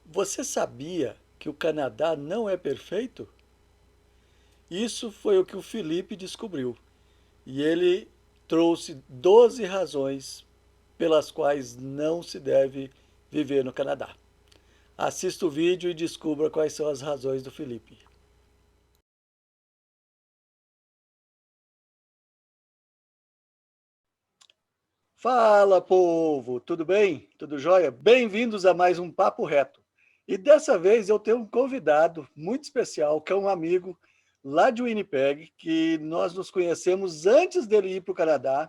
Você sabia que o Canadá não é perfeito? Isso foi o que o Felipe descobriu. E ele trouxe 12 razões pelas quais não se deve viver no Canadá. Assista o vídeo e descubra quais são as razões do Felipe. Fala, povo! Tudo bem? Tudo jóia? Bem-vindos a mais um Papo Reto. E dessa vez eu tenho um convidado muito especial, que é um amigo lá de Winnipeg, que nós nos conhecemos antes dele ir para o Canadá,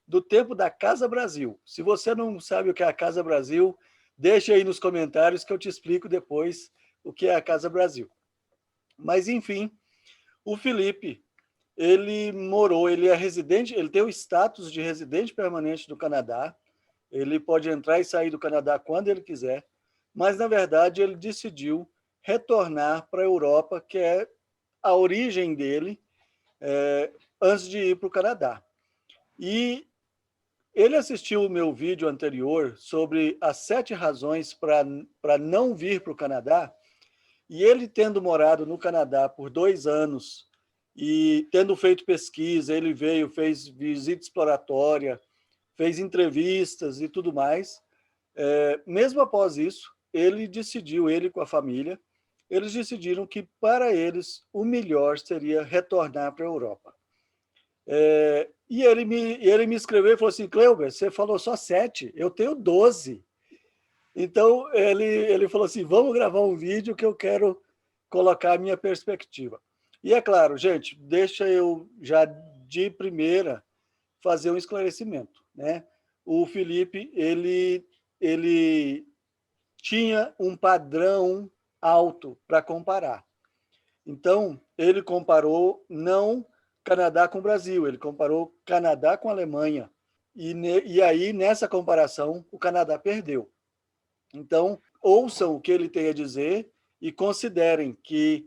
do tempo da Casa Brasil. Se você não sabe o que é a Casa Brasil, deixa aí nos comentários que eu te explico depois o que é a Casa Brasil. Mas, enfim, o Felipe, ele é residente, ele tem o status de residente permanente do Canadá, ele pode entrar e sair do Canadá quando ele quiser, mas na verdade ele decidiu retornar para a Europa, que é a origem dele, antes de ir para o Canadá. E ele assistiu o meu vídeo anterior sobre as 7 razões para não vir para o Canadá, e ele tendo morado no Canadá por 2 anos e tendo feito pesquisa, ele veio, fez visita exploratória, fez entrevistas e tudo mais. Mesmo após isso, ele com a família, eles decidiram que para eles o melhor seria retornar para a Europa. E ele me escreveu e falou assim: Cleuber, você falou só 7, eu tenho 12. Então ele falou assim: vamos gravar um vídeo que eu quero colocar a minha perspectiva. E é claro, gente, deixa eu já de primeira fazer um esclarecimento, né? O Felipe, ele tinha um padrão alto para comparar. Então, ele comparou não Canadá com Brasil, ele comparou Canadá com Alemanha. E aí, nessa comparação, o Canadá perdeu. Então, ouçam o que ele tem a dizer e considerem que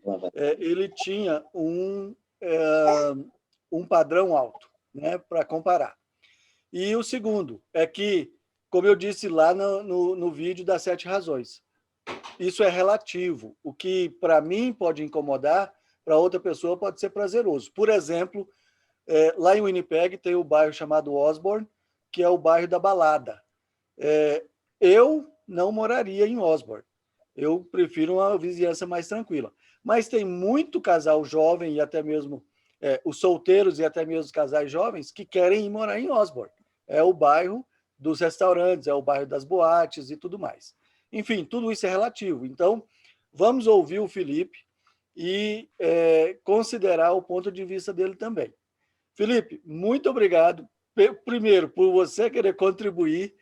ele tinha um padrão alto, né, para comparar. E o segundo é que, como eu disse lá no vídeo das 7 razões, isso é relativo. O que para mim pode incomodar, para outra pessoa pode ser prazeroso. Por exemplo, lá em Winnipeg tem o bairro chamado Osborne, que é o bairro da balada. Eu não moraria em Osborne. Eu prefiro uma vizinhança mais tranquila. Mas tem muito casal jovem e até mesmo os solteiros e até mesmo os casais jovens que querem ir morar em Osborne. É o bairro dos restaurantes, é o bairro das boates e tudo mais. Enfim, tudo isso é relativo. Então, vamos ouvir o Felipe e considerar o ponto de vista dele também. Felipe, muito obrigado, primeiro, por você querer contribuir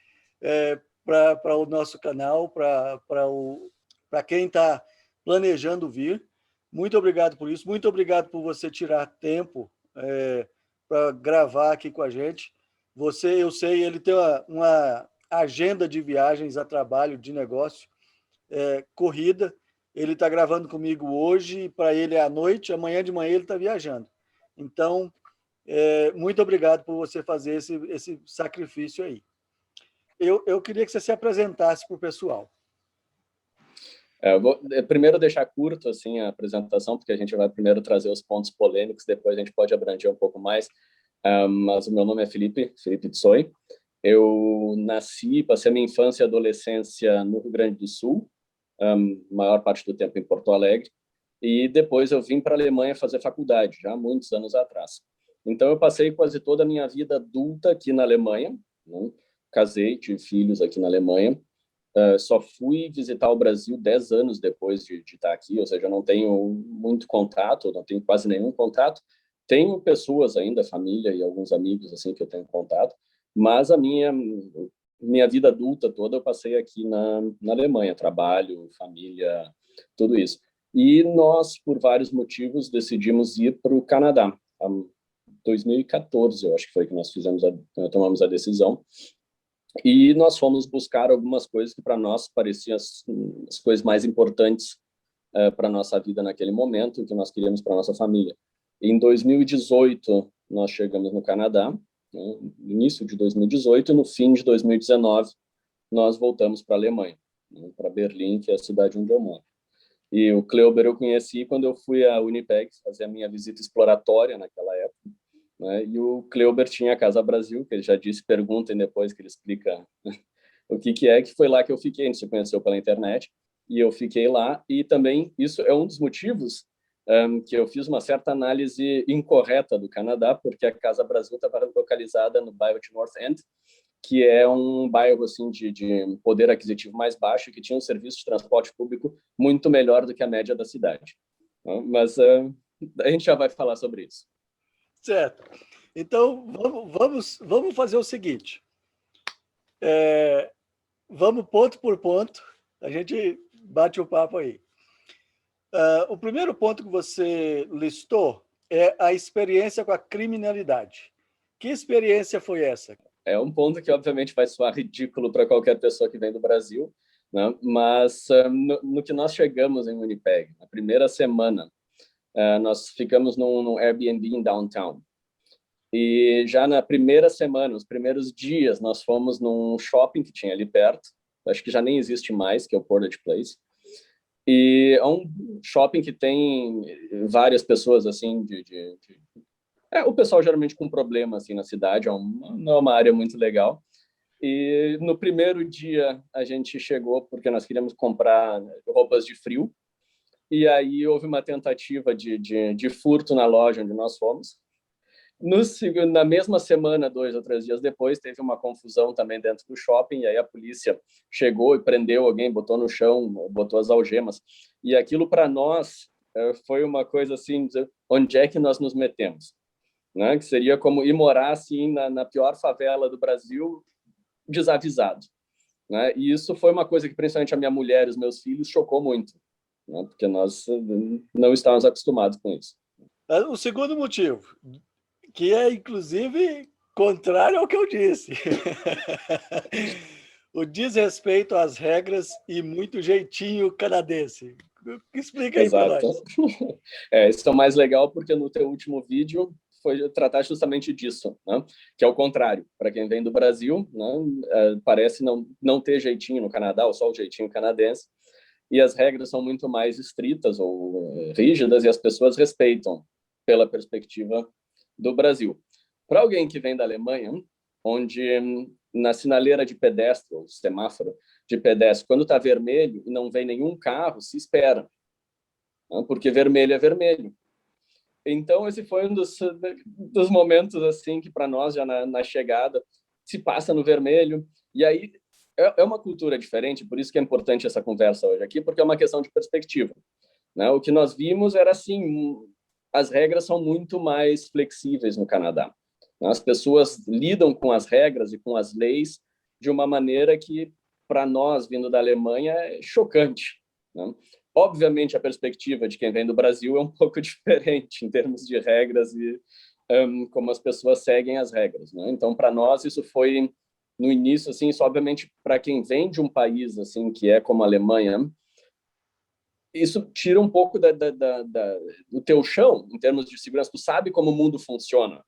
para o nosso canal, para quem está planejando vir. Muito obrigado por isso, muito obrigado por você tirar tempo para gravar aqui com a gente. Você, eu sei, ele tem uma agenda de viagens a trabalho, de negócio, corrida. Ele está gravando comigo hoje, para ele é à noite, amanhã de manhã ele está viajando. Então, muito obrigado por você fazer esse sacrifício aí. Eu queria que você se apresentasse para o pessoal. Eu vou primeiro deixar curto assim a apresentação, porque a gente vai primeiro trazer os pontos polêmicos, depois a gente pode abranger um pouco mais. Mas o meu nome é Felipe Tsoi. Eu nasci, passei a minha infância e adolescência no Rio Grande do Sul, maior parte do tempo em Porto Alegre, e depois eu vim para a Alemanha fazer faculdade, já há muitos anos atrás. Então eu passei quase toda a minha vida adulta aqui na Alemanha, né? Casei, tive filhos aqui na Alemanha. Só fui visitar o Brasil 10 anos depois de estar aqui, ou seja, eu não tenho muito contato, não tenho quase nenhum contato. Tenho pessoas ainda, família e alguns amigos assim que eu tenho contato, mas a minha vida adulta toda eu passei aqui na Alemanha, trabalho, família, tudo isso. E nós, por vários motivos, decidimos ir para o Canadá. Em 2014, eu acho que foi que nós tomamos a decisão. E nós fomos buscar algumas coisas que para nós pareciam as coisas mais importantes para a nossa vida naquele momento, que nós queríamos para a nossa família. Em 2018, nós chegamos no Canadá, né, no início de 2018, e no fim de 2019, nós voltamos para a Alemanha. né, para Berlim, que é a cidade onde eu moro. E o Kleuber eu conheci quando eu fui à Winnipeg fazer a minha visita exploratória naquela época, né? E o Kleuber tinha a Casa Brasil, que ele já disse, perguntem depois que ele explica o que é, que foi lá que eu fiquei. A gente se conheceu pela internet e eu fiquei lá. E também isso é um dos motivos que eu fiz uma certa análise incorreta do Canadá, porque a Casa Brasil estava localizada no bairro de North End, que é um bairro assim de poder aquisitivo mais baixo, que tinha um serviço de transporte público muito melhor do que a média da cidade. Mas a gente já vai falar sobre isso. Certo. Então, vamos fazer o seguinte. Vamos ponto por ponto, a gente bate o papo aí. O primeiro ponto que você listou é a experiência com a criminalidade. Que experiência foi essa? É um ponto que, obviamente, vai soar ridículo para qualquer pessoa que vem do Brasil, né? Mas no que nós chegamos em Winnipeg, na primeira semana, nós ficamos num Airbnb em downtown. E já na primeira semana, nos primeiros dias, nós fomos num shopping que tinha ali perto, acho que já nem existe mais, que é o Portage Place. E é um shopping que tem várias pessoas, assim, o pessoal geralmente com problema, assim, na cidade, não é uma área muito legal. E no primeiro dia a gente chegou porque nós queríamos comprar roupas de frio, e aí houve uma tentativa de furto na loja onde nós fomos. Na mesma semana, 2 ou 3 dias depois, teve uma confusão também dentro do shopping, e aí a polícia chegou e prendeu alguém, botou no chão, botou as algemas. E aquilo, para nós, foi uma coisa assim, onde é que nós nos metemos? Né? Que seria como ir morar assim, na pior favela do Brasil, desavisado. Né? E isso foi uma coisa que, principalmente a minha mulher e os meus filhos, chocou muito, né? Porque nós não estávamos acostumados com isso. O segundo motivo, que é, inclusive, contrário ao que eu disse. O desrespeito às regras e muito jeitinho canadense. Explica aí para nós. Exato. Isso é o mais legal, porque no teu último vídeo foi tratar justamente disso, né? Que é o contrário. Para quem vem do Brasil, né? Parece não ter jeitinho no Canadá, ou só o jeitinho canadense. E as regras são muito mais estritas ou rígidas, e as pessoas respeitam pela perspectiva do Brasil. Para alguém que vem da Alemanha, onde na sinaleira de pedestre, ou semáforo de pedestre, quando está vermelho e não vem nenhum carro, se espera, né? Porque vermelho é vermelho. Então, esse foi um dos momentos assim que, para nós, já na chegada, se passa no vermelho. E aí é uma cultura diferente, por isso que é importante essa conversa hoje aqui, porque é uma questão de perspectiva. Né? O que nós vimos era assim, as regras são muito mais flexíveis no Canadá. As pessoas lidam com as regras e com as leis de uma maneira que, para nós, vindo da Alemanha, é chocante. Né? Obviamente, a perspectiva de quem vem do Brasil é um pouco diferente em termos de regras e como as pessoas seguem as regras. Né? Então, para nós, isso foi, no início, assim, isso, obviamente, para quem vem de um país assim que é como a Alemanha, isso tira um pouco do teu chão, em termos de segurança. Tu sabe como o mundo funciona,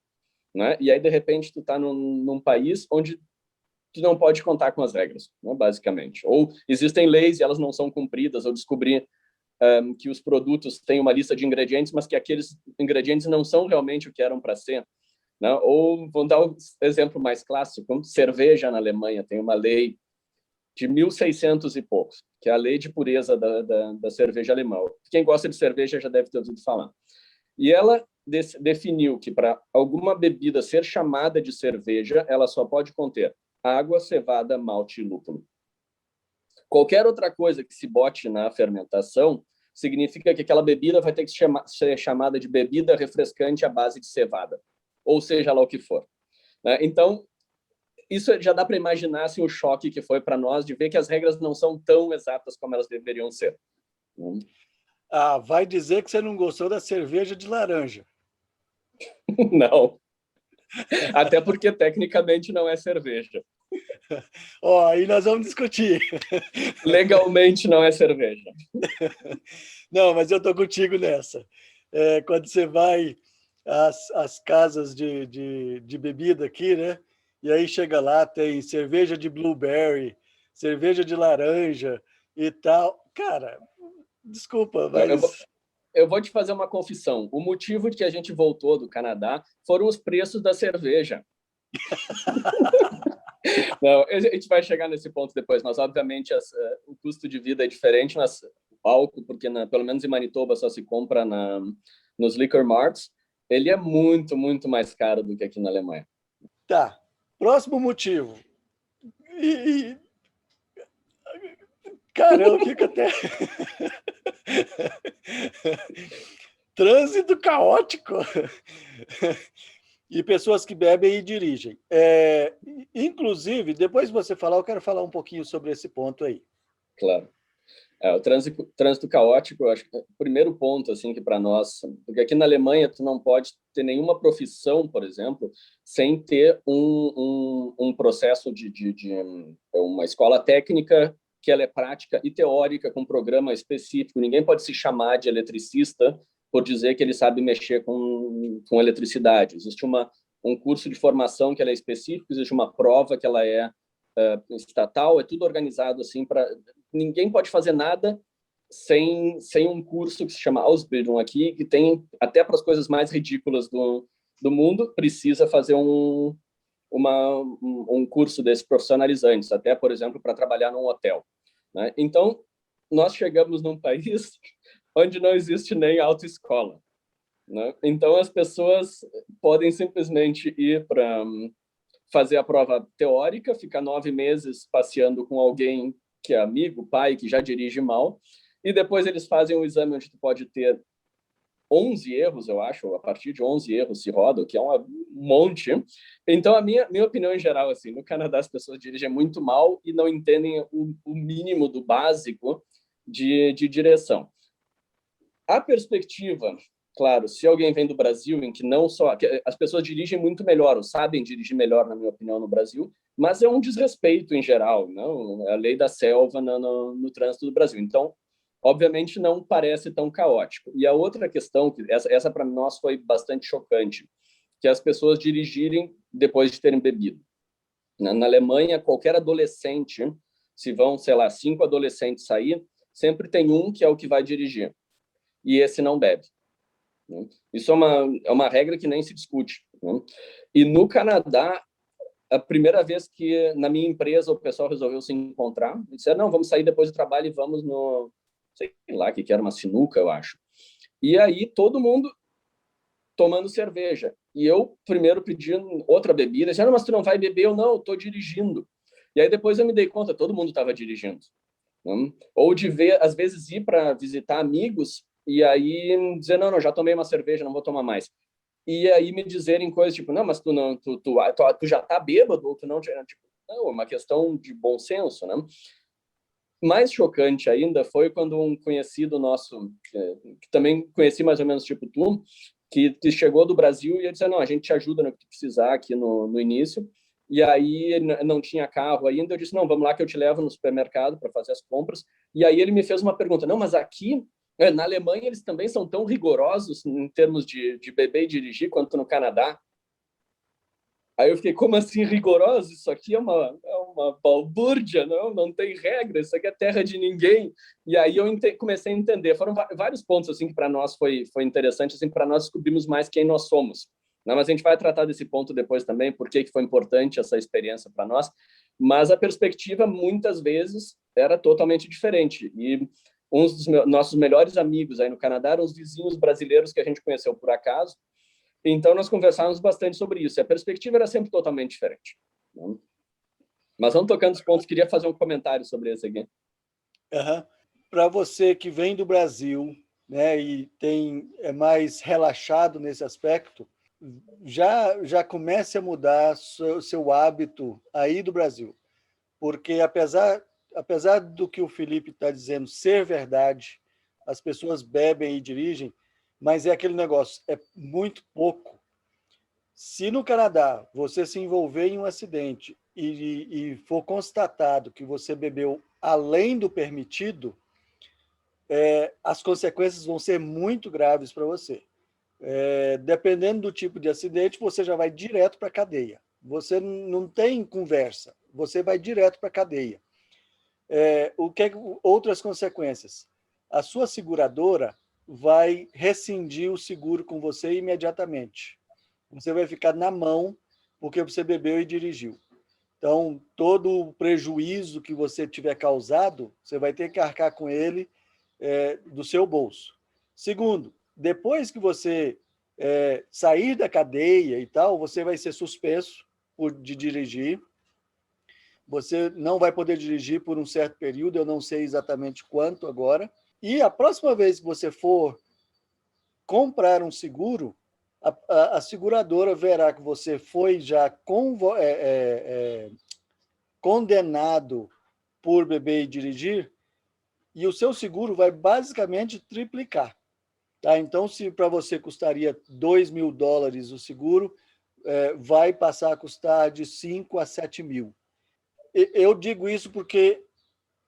né? E aí, de repente, tu está num país onde tu não pode contar com as regras, né? Basicamente. Ou existem leis e elas não são cumpridas, ou descobrir que os produtos têm uma lista de ingredientes, mas que aqueles ingredientes não são realmente o que eram para ser. Né? Ou, vamos dar um exemplo mais clássico, como cerveja na Alemanha, tem uma lei de 1600 e poucos, que é a lei de pureza da cerveja alemã. Quem gosta de cerveja já deve ter ouvido falar. E ela definiu que para alguma bebida ser chamada de cerveja, ela só pode conter água, cevada, malte e lúpulo. Qualquer outra coisa que se bote na fermentação significa que aquela bebida vai ter que ser chamada de bebida refrescante à base de cevada, ou seja lá o que for. Então, isso já dá para imaginar assim, o choque que foi para nós de ver que as regras não são tão exatas como elas deveriam ser. Vai dizer que você não gostou da cerveja de laranja. Não. Até porque, tecnicamente, não é cerveja. Aí nós vamos discutir. Legalmente, não é cerveja. Não, mas eu estou contigo nessa. Quando você vai às casas de bebida aqui, né? E aí chega lá, tem cerveja de blueberry, cerveja de laranja, e tal. Cara, desculpa, Eu vou, mas... eu vou te fazer uma confissão. O motivo de que a gente voltou do Canadá foram os preços da cerveja. Não, a gente vai chegar nesse ponto depois, mas obviamente o custo de vida é diferente, mas o álcool, porque pelo menos em Manitoba só se compra nos liquor marts, ele é muito, muito mais caro do que aqui na Alemanha. Tá. Próximo motivo. E, cara, eu fico até... Trânsito caótico. E pessoas que bebem e dirigem. Inclusive, depois de você falar, eu quero falar um pouquinho sobre esse ponto aí. Claro. O trânsito caótico, eu acho que é o primeiro ponto, assim, que para nós... Porque aqui na Alemanha, tu não pode ter nenhuma profissão, por exemplo, sem ter um processo de uma escola técnica que ela é prática e teórica, com um programa específico. Ninguém pode se chamar de eletricista por dizer que ele sabe mexer com eletricidade. Existe um curso de formação que ela é específico, existe uma prova que ela é estatal, é tudo organizado assim para... Ninguém pode fazer nada sem um curso que se chama Ausbildung aqui, que tem, até para as coisas mais ridículas do mundo, precisa fazer um curso desses profissionalizantes, até, por exemplo, para trabalhar num hotel, né? Então, nós chegamos num país onde não existe nem autoescola, né? Então, as pessoas podem simplesmente ir para fazer a prova teórica, ficar 9 meses passeando com alguém que é amigo, pai, que já dirige mal, e depois eles fazem um exame onde tu pode ter 11 erros, eu acho, a partir de 11 erros se roda, o que é um monte. Então, a minha opinião em geral, assim, no Canadá as pessoas dirigem muito mal e não entendem o mínimo do básico de direção. A perspectiva, claro, se alguém vem do Brasil, em que não só... As pessoas dirigem muito melhor, ou sabem dirigir melhor, na minha opinião, no Brasil, mas é um desrespeito em geral, não? É a lei da selva no trânsito do Brasil. Então, obviamente, não parece tão caótico. E a outra questão, que essa para nós foi bastante chocante, que é as pessoas dirigirem depois de terem bebido. Na Alemanha, qualquer adolescente, se vão, sei lá, 5 adolescentes sair, sempre tem um que é o que vai dirigir, e esse não bebe. Isso é uma regra que nem se discute. E no Canadá, a primeira vez que na minha empresa o pessoal resolveu se encontrar, disseram, não, vamos sair depois do trabalho e vamos no, sei lá, que era uma sinuca, eu acho. E aí todo mundo tomando cerveja. E eu primeiro pedi outra bebida, disseram, mas tu não vai beber? Eu, não, eu estou dirigindo. E aí depois eu me dei conta, todo mundo estava dirigindo. Ou de ver, às vezes, ir para visitar amigos e aí dizer, não, já tomei uma cerveja, não vou tomar mais. E aí me dizerem coisas tipo, não, mas tu já tá bêbado, ou tu não... Tipo, não, é uma questão de bom senso, né? Mais chocante ainda foi quando um conhecido nosso, que também conheci mais ou menos tipo tu, que chegou do Brasil e ele disse, não, a gente te ajuda no que tu precisar aqui no início. E aí não tinha carro ainda, eu disse, não, vamos lá que eu te levo no supermercado para fazer as compras. E aí ele me fez uma pergunta, não, mas aqui, na Alemanha, eles também são tão rigorosos em termos de beber e dirigir quanto no Canadá? Aí eu fiquei, como assim rigoroso? Isso aqui é uma balbúrdia, não tem regra, isso aqui é terra de ninguém. E aí eu comecei a entender. Foram vários pontos assim que para nós foi interessante, assim, para nós descobrimos mais quem nós somos. Não, mas a gente vai tratar desse ponto depois também, por que foi importante essa experiência para nós. Mas a perspectiva, muitas vezes, era totalmente diferente. E uns dos nossos melhores amigos aí no Canadá eram os vizinhos brasileiros que a gente conheceu por acaso. Então, nós conversávamos bastante sobre isso. E a perspectiva era sempre totalmente diferente. Né? Mas vamos tocando os pontos. Queria fazer um comentário sobre esse aqui. Uhum. Para você que vem do Brasil, né, e é mais relaxado nesse aspecto, já comece a mudar seu hábito aí do Brasil. Porque, apesar do que o Felipe está dizendo ser verdade, as pessoas bebem e dirigem, mas é aquele negócio, é muito pouco. Se no Canadá você se envolver em um acidente e for constatado que você bebeu além do permitido, as consequências vão ser muito graves para você. Dependendo do tipo de acidente, você já vai direto para a cadeia. Você não tem conversa, você vai direto para a cadeia. outras consequências? A sua seguradora vai rescindir o seguro com você imediatamente. Você vai ficar na mão porque você bebeu e dirigiu. Então, todo o prejuízo que você tiver causado, você vai ter que arcar com ele do seu bolso. Segundo, depois que você sair da cadeia e tal, você vai ser suspenso de dirigir. Você não vai poder dirigir por um certo período, eu não sei exatamente quanto agora. E a próxima vez que você for comprar um seguro, a seguradora verá que você foi já condenado por beber e dirigir, e o seu seguro vai basicamente triplicar. Tá? Então, se para você custaria $2.000 o seguro, vai passar a custar de 5 a 7 mil. Eu digo isso porque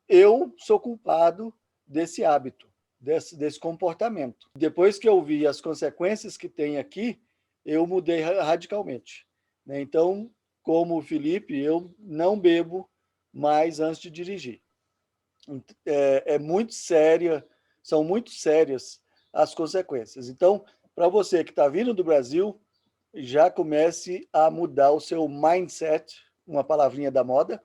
eu sou culpado desse hábito, desse comportamento. Depois que eu vi as consequências que tem aqui, eu mudei radicalmente. Então, como o Felipe, eu não bebo mais antes de dirigir. É muito séria, são muito sérias as consequências. Então, para você que está vindo do Brasil, já comece a mudar o seu mindset, uma palavrinha da moda,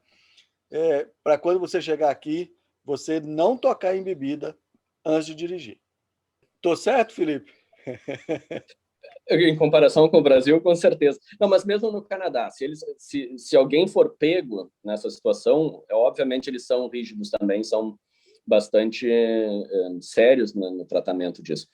para quando você chegar aqui, você não tocar em bebida antes de dirigir. Tô certo, Felipe? Em comparação com o Brasil, com certeza. Não, mas mesmo no Canadá, se alguém for pego nessa situação, obviamente eles são rígidos também, são bastante sérios no tratamento disso.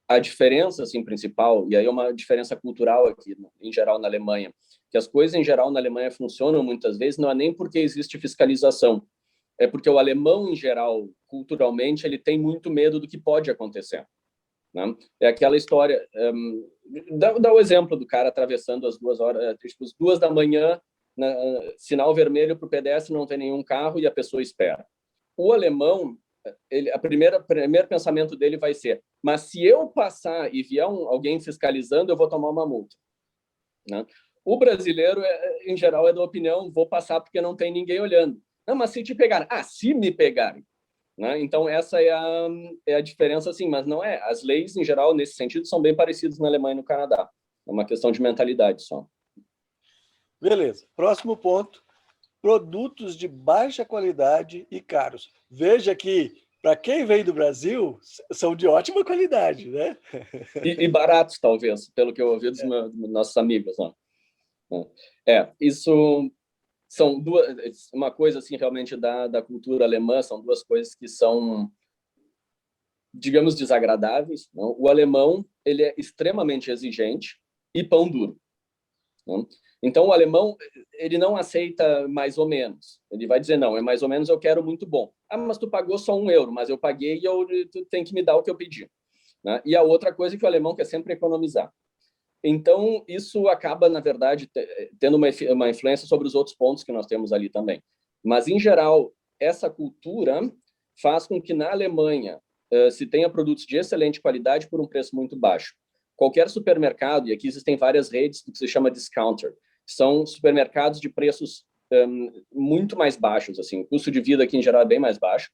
A diferença assim, principal, e aí é uma diferença cultural aqui, em geral, na Alemanha, que as coisas, em geral, na Alemanha funcionam muitas vezes, não é nem porque existe fiscalização, é porque o alemão, em geral, culturalmente, ele tem muito medo do que pode acontecer. Né? É aquela história, dá o exemplo do cara atravessando as 2 horas, tipo, as 2 da manhã, sinal vermelho para o pedestre, não tem nenhum carro e a pessoa espera. O alemão, primeiro pensamento dele vai ser, mas se eu passar e vier alguém fiscalizando, eu vou tomar uma multa. Né? O brasileiro, em geral, é da opinião, vou passar porque não tem ninguém olhando. Não, mas se te pegarem? Se me pegarem. Né? Então, essa é a diferença, assim, mas não é. As leis, em geral, nesse sentido, são bem parecidas na Alemanha e no Canadá. É uma questão de mentalidade só. Beleza. Próximo ponto. Produtos de baixa qualidade e caros. Veja que, para quem vem do Brasil, são de ótima qualidade, né? E baratos, talvez, pelo que eu ouvi dos nossos amigos. Né? Isso são uma coisa assim realmente da cultura alemã, são duas coisas que são, digamos, desagradáveis. Não? O alemão, ele é extremamente exigente e pão duro. Não? Então, o alemão, ele não aceita mais ou menos. Ele vai dizer, não, é mais ou menos, eu quero muito bom. Mas tu pagou só €1, mas eu paguei e tu tem que me dar o que eu pedi. Né? E a outra coisa é que o alemão quer sempre economizar. Então, isso acaba, na verdade, tendo uma influência sobre os outros pontos que nós temos ali também. Mas, em geral, essa cultura faz com que, na Alemanha, se tenha produtos de excelente qualidade por um preço muito baixo. Qualquer supermercado, e aqui existem várias redes do que se chama discounter, são supermercados de preços muito mais baixos. Assim, o custo de vida aqui, em geral, é bem mais baixo.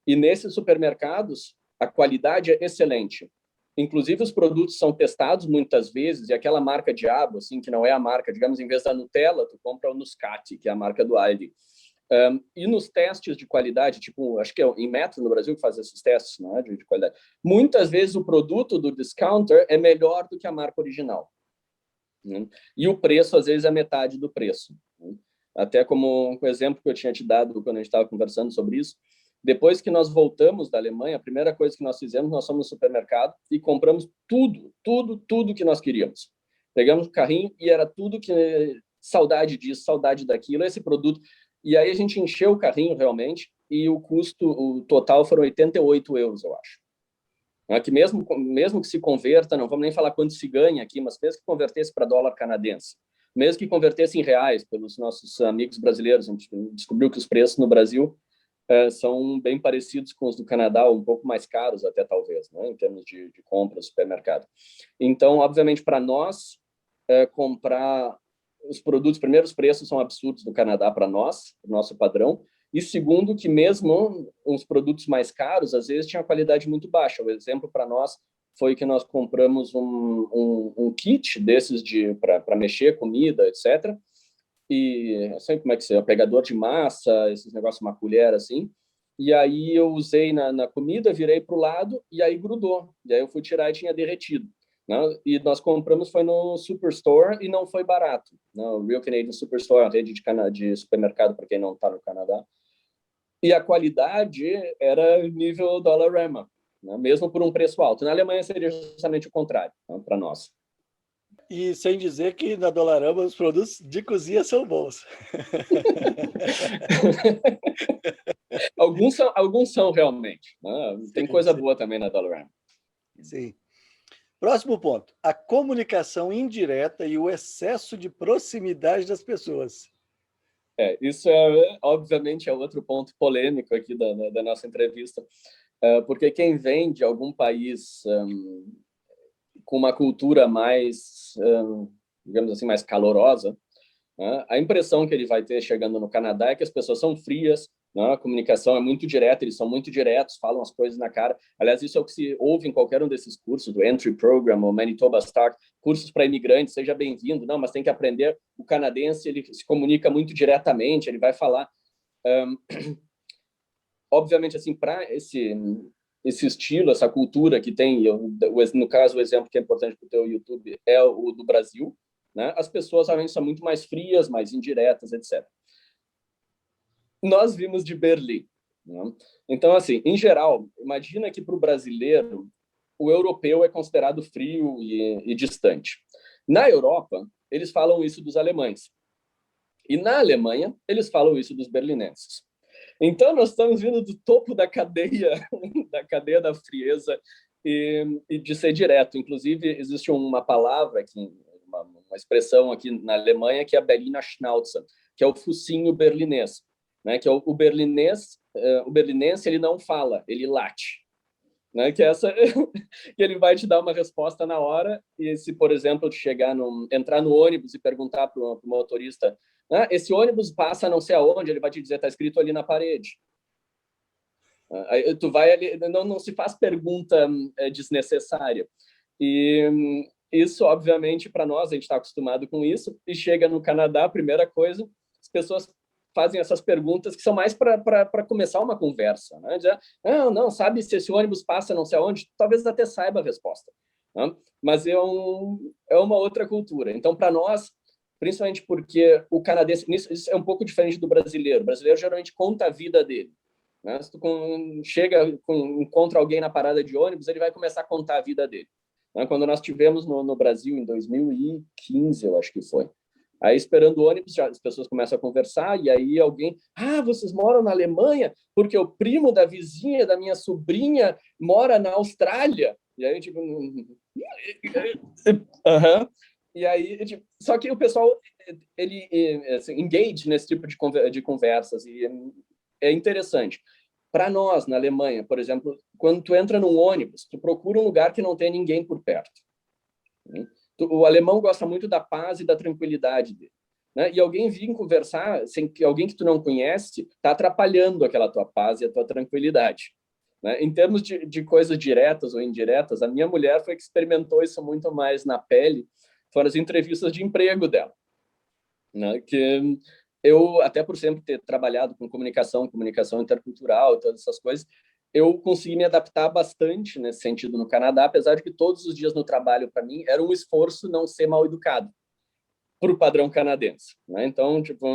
E nesses supermercados, a qualidade é excelente. Inclusive, os produtos são testados muitas vezes, e aquela marca diabo, assim, que não é a marca, digamos, em vez da Nutella, tu compra o Nuscati, que é a marca do Aldi. E nos testes de qualidade, tipo, acho que é em Metro no Brasil que faz esses testes, né, de qualidade, muitas vezes o produto do discounter é melhor do que a marca original. Né? E o preço, às vezes, é metade do preço. Né? Até como um exemplo que eu tinha te dado quando a gente estava conversando sobre isso, depois que nós voltamos da Alemanha, a primeira coisa que nós fizemos, nós fomos no supermercado e compramos tudo que nós queríamos. Pegamos o carrinho e era tudo que... Saudade disso, saudade daquilo, esse produto. E aí a gente encheu o carrinho realmente e o total foram €88, eu acho. Que mesmo que se converta, não vamos nem falar quanto se ganha aqui, mas mesmo que convertesse para dólar canadense, mesmo que convertesse em reais pelos nossos amigos brasileiros, a gente descobriu que os preços no Brasil são bem parecidos com os do Canadá, um pouco mais caros até talvez, né, em termos de compra no supermercado. Então, obviamente, para nós comprar os produtos, primeiro, os preços são absurdos do Canadá para nós, o nosso padrão, E segundo, que mesmo uns produtos mais caros, às vezes tinha qualidade muito baixa. O exemplo para nós foi que nós compramos um kit desses para mexer comida, etc. E assim, como é que se é? Pegador de massa, esses negócios, uma colher assim. E aí eu usei na comida, virei para o lado e aí grudou. E aí eu fui tirar e tinha derretido. Né? E nós compramos, foi no Superstore e não foi barato. Né? O Real Canadian Superstore, a rede de supermercado para quem não está no Canadá. E a qualidade era nível Dollarama, né? Mesmo por um preço alto. Na Alemanha seria justamente o contrário, né? Para nós. E sem dizer que na Dollarama os produtos de cozinha são bons. Alguns são realmente. Né? Tem coisa Sim. boa também na Dollarama. Sim. Próximo ponto: a comunicação indireta e o excesso de proximidade das pessoas. Isso obviamente é outro ponto polêmico aqui da nossa entrevista, porque quem vem de algum país com uma cultura mais, digamos assim, mais calorosa, né? A impressão que ele vai ter chegando no Canadá é que as pessoas são frias, né? A comunicação é muito direta, eles são muito diretos, falam as coisas na cara. Aliás, isso é o que se ouve em qualquer um desses cursos, do Entry Program, ou Manitoba Start, cursos para imigrantes, seja bem-vindo. Não, mas tem que aprender. O canadense, ele se comunica muito diretamente, ele vai falar. Obviamente, assim, para esse estilo, essa cultura que tem, no caso, o exemplo que é importante para o teu YouTube é o do Brasil, né? As pessoas realmente são muito mais frias, mais indiretas, etc. Nós vimos de Berlim, né? Então, assim, em geral, imagina que para o brasileiro, o europeu é considerado frio e distante. Na Europa, eles falam isso dos alemães. E na Alemanha, eles falam isso dos berlinenses. Então, nós estamos vindo do topo da cadeia da frieza e de ser direto. Inclusive, existe uma palavra, aqui, uma expressão aqui na Alemanha, que é a Berliner Schnauze, que é o focinho berlinês. Né? Que é o berlinês, o berlinense, ele não fala, ele late. Né? Que que ele vai te dar uma resposta na hora, e se, por exemplo, entrar no ônibus e perguntar para o motorista, esse ônibus passa não sei aonde, ele vai te dizer, está escrito ali na parede. Aí tu vai ali, não se faz pergunta desnecessária. E isso, obviamente, para nós, a gente está acostumado com isso, e chega no Canadá, a primeira coisa, as pessoas fazem essas perguntas que são mais para começar uma conversa. Né? Dizer, não, sabe se esse ônibus passa não sei aonde? Talvez até saiba a resposta. Né? Mas é uma outra cultura. Então, para nós, principalmente porque o canadense, isso é um pouco diferente do brasileiro. O brasileiro geralmente conta a vida dele. Né? Se tu encontra alguém na parada de ônibus, ele vai começar a contar a vida dele. Né? Quando nós tivemos no Brasil, em 2015, eu acho que foi, aí, esperando o ônibus, as pessoas começam a conversar, e aí alguém... vocês moram na Alemanha? Porque o primo da vizinha, da minha sobrinha, mora na Austrália. E aí, tipo... E aí, tipo, só que o pessoal, ele assim, engage nesse tipo de conversas, e é interessante. Para nós, na Alemanha, por exemplo, quando tu entra num ônibus, tu procura um lugar que não tem ninguém por perto. O alemão gosta muito da paz e da tranquilidade dele. Né? E alguém vir conversar, alguém que tu não conhece, está atrapalhando aquela tua paz e a tua tranquilidade. Né? Em termos de coisas diretas ou indiretas, a minha mulher foi que experimentou isso muito mais na pele, foram as entrevistas de emprego dela. Né? Que eu, até por sempre ter trabalhado com comunicação intercultural, todas essas coisas, eu consegui me adaptar bastante nesse sentido no Canadá, apesar de que todos os dias no trabalho, para mim, era um esforço não ser mal educado para o padrão canadense. Né? Então, tipo,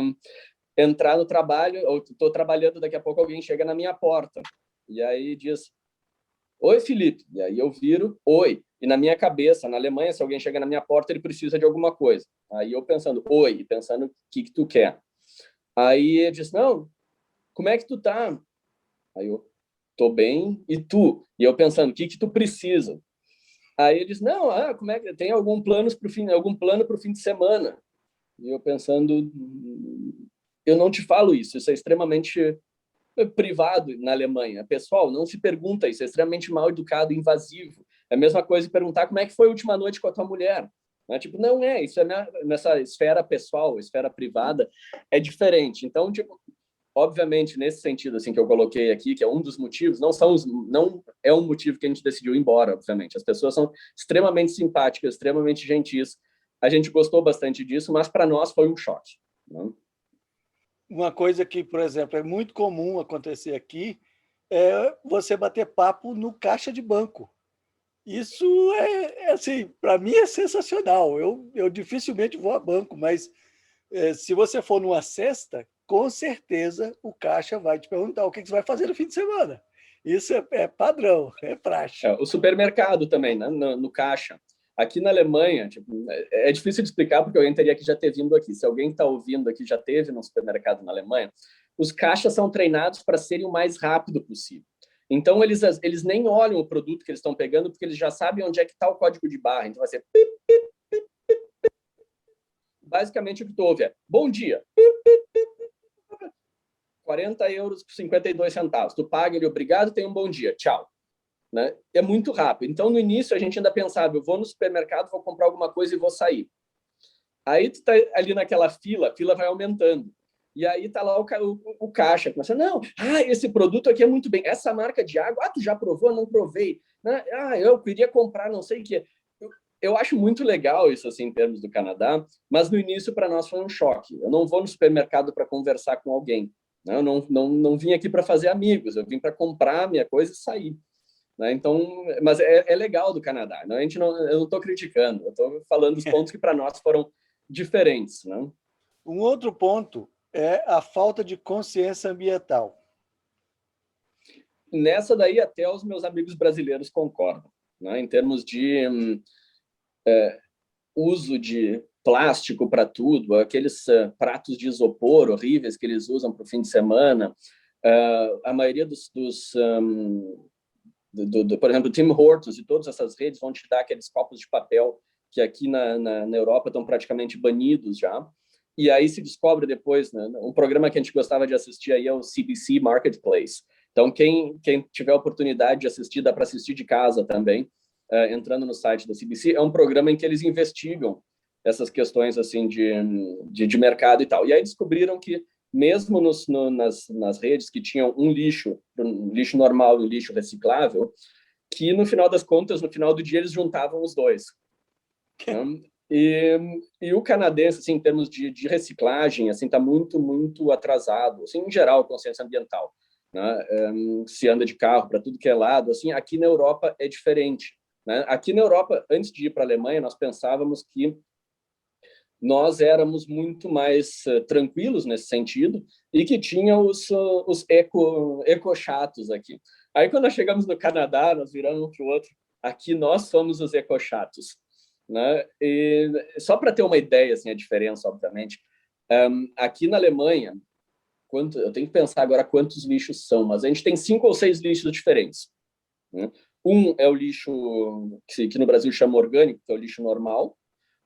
entrar no trabalho, ou estou trabalhando, daqui a pouco alguém chega na minha porta, e aí diz, oi, Felipe. E aí eu viro, oi. E na minha cabeça, na Alemanha, se alguém chega na minha porta, ele precisa de alguma coisa. Aí eu pensando, oi, pensando o que tu quer. Aí ele diz, não, como é que tu tá? Aí eu, tô bem, e tu? E eu pensando, o que tu precisa? Aí ele diz, não, como é que tem algum plano para o fim de semana? E eu pensando, eu não te falo isso é extremamente privado na Alemanha. Pessoal, não se pergunta isso, é extremamente mal educado e invasivo. É a mesma coisa de perguntar como é que foi a última noite com a tua mulher. Tipo, não isso é nessa esfera pessoal, esfera privada, é diferente. Então, tipo, obviamente, nesse sentido assim que eu coloquei aqui, que é um dos motivos, não é um motivo que a gente decidiu ir embora, obviamente. As pessoas são extremamente simpáticas, extremamente gentis. A gente gostou bastante disso, mas para nós foi um choque, né? Uma coisa que, por exemplo, é muito comum acontecer aqui é você bater papo no caixa de banco. Isso assim, para mim é sensacional. Eu dificilmente vou a banco, mas se você for numa cesta, com certeza o caixa vai te perguntar o que você vai fazer no fim de semana. Isso é padrão, é praxe. O supermercado também, né? No caixa. Aqui na Alemanha, tipo, é difícil de explicar porque alguém teria que já ter vindo aqui. Se alguém está ouvindo aqui já teve no supermercado na Alemanha, os caixas são treinados para serem o mais rápido possível. Então, eles nem olham o produto que eles estão pegando porque eles já sabem onde é que está o código de barra. Então, vai ser... Basicamente, o que tu ouve é, bom dia. 40 euros por 52 centavos. Tu paga ele, obrigado, tenha um bom dia, tchau. Né? É muito rápido. Então, no início, a gente ainda pensava, eu vou no supermercado, vou comprar alguma coisa e vou sair. Aí tu tá ali naquela fila, a fila vai aumentando. E aí tá lá o caixa, começa, não, esse produto aqui é muito bem, essa marca de água, tu já provou? Não provei. Né? Eu queria comprar não sei o que. Eu acho muito legal isso, assim, em termos do Canadá, mas no início, para nós, foi um choque. Eu não vou no supermercado para conversar com alguém. Né? Eu não vim aqui para fazer amigos, eu vim para comprar minha coisa e sair. Né? Então, mas é legal do Canadá. Né? Eu não estou criticando, eu estou falando dos pontos que para nós foram diferentes. Né? Um outro ponto é a falta de consciência ambiental. Nessa daí, até os meus amigos brasileiros concordam. Né? Em termos de uso de plástico para tudo, aqueles pratos de isopor horríveis que eles usam para o fim de semana, a maioria por exemplo, Tim Hortons e todas essas redes vão te dar aqueles copos de papel que aqui na Europa estão praticamente banidos já. E aí se descobre depois, né, um programa que a gente gostava de assistir aí é o CBC Marketplace. Então, quem tiver a oportunidade de assistir, dá para assistir de casa também, entrando no site da CBC. É um programa em que eles investigam essas questões assim de mercado e tal. E aí descobriram que mesmo nas redes que tinham um lixo normal e um lixo reciclável, que no final das contas, no final do dia, eles juntavam os dois. Né? E o canadense, assim, em termos de reciclagem, assim, está muito, muito atrasado, assim, em geral, consciência ambiental. Né? Se anda de carro para tudo que é lado, assim, aqui na Europa é diferente. Né? Aqui na Europa, antes de ir para a Alemanha, nós pensávamos que nós éramos muito mais tranquilos nesse sentido e que tinha os eco-chatos aqui. Aí, quando nós chegamos no Canadá, nós viramos um para o outro, aqui nós somos os eco-chatos. Né? E só para ter uma ideia, assim, a diferença, obviamente, aqui na Alemanha, eu tenho que pensar agora quantos lixos são, mas a gente tem 5 ou 6 lixos diferentes. Né? Um é o lixo que no Brasil chama orgânico, que é o lixo normal.